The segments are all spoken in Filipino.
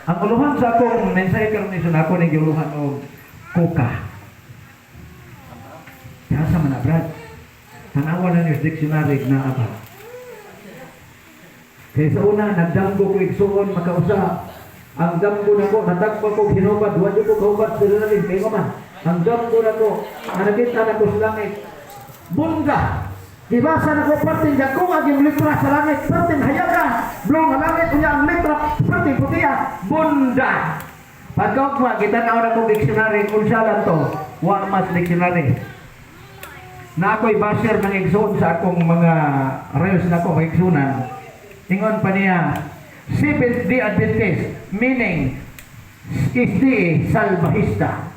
Ang uluhan sa akong mensahe karon ni ako ning uluhan og kuka. Kaya man na Brad. Tanawa na yung dictionary na aba. Kaya sa una, nagdamgo ko igsuon makausap. Ang damgo na ko, natagpa ko hinubad, wala ko kahubad sa lalagin, kayo man. Ang damgo na ko, nakita na ko sa langit. Bunda! Ibasa na ko parting kung aging litra sa langit, parting hayaga, blong na langit, kunya ang litra, parting putiya, bunda! Pagkakwa, kita na ako na dictionary, kung siya lang to, wa mas dictionary. Na ako'y basher ng igsoon sa akong mga reels na akong igsunan. Ingon pa niya, Seventh-day Adventist, meaning SDA Salvahista.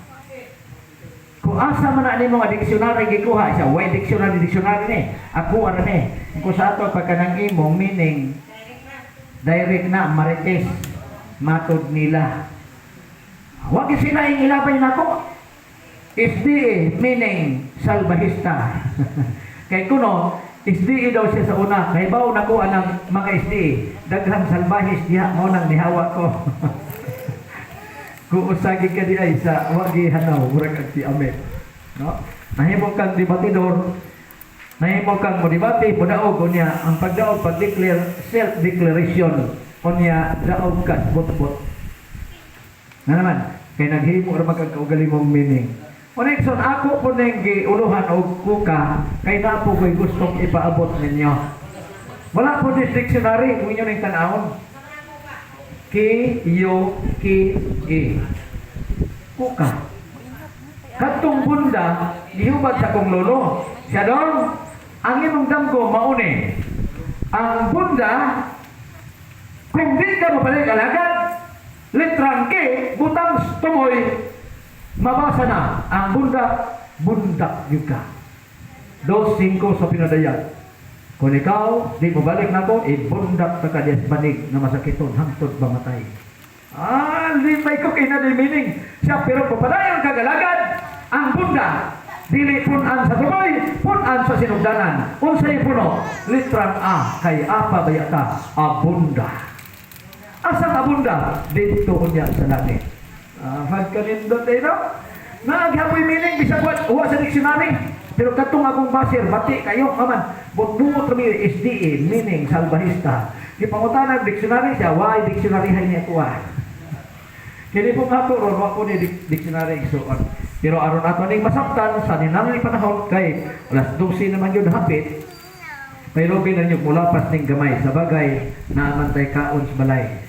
Kung asa man na mga dictionary gikuha siya, why dictionary ni? Ako ara ni. Kung sa ato pagkanang imo meaning direct na marites matod nila. Wag sila ilabay nako. SDA meaning Salvahista. Kay kuno SDA daw siya sa una. Kay bao nako anang mga SDA. Daghang salbahis diha mo nang nihawa ko. Kung usagi ka di ay sa wagi hanaw, murag ang si Amet. No? Nahimo kang debatidor, nahimo kang mo debate, pudaog unya ang pagdaog pag-declare self-declaration unya daog ka bot-bot. Na naman, kay naghimo ra magkaugali mong meaning. Onekson ako po nang giuluhan og kuka kay napo ko'y gustong ipaabot ninyo. Wala po this dictionary kung inyo ning tan-awon. K-U-K-E. Kuka. Katong bunda, gihubad sa kong lolo. Siya doon, ang imong damgo mauni. Ang bunda, kung di ka mabalik alagad, litrang K, butang tumoy, mabasa na. Ang bunda, bundak juga. 2-5 sa pinadayag. Kung ikaw, di mo balik na ko, ibundak ka kadyas banig na masakiton, hangtod bamatay. Limay ko meaning. Siya, pero papadayan kagalagad, ang bunda, dili punan sa tuloy, punan sa sinugdanan. Unsay puno, litrang A, kay apa bayata, abunda. Asang abunda, dito niya sa langit. Hagkanindot eh, no? Naghapoy meaning, bisag uwa sa dictionary. Pero katong akong basir, bati kayo, maman, bungot kami SDA, meaning Salvahista. Di pangutanang dictionary siya, why dictionary hay niya kuha? Kini po nga po, ron, wako ni dictionary isuon. Pero aron ato ning masabtan, sa ninanong panahon, kay alas 12 naman yun hapit, pero binan yung mulapas ning gamay, sa bagay, naamantay kaon sa balay.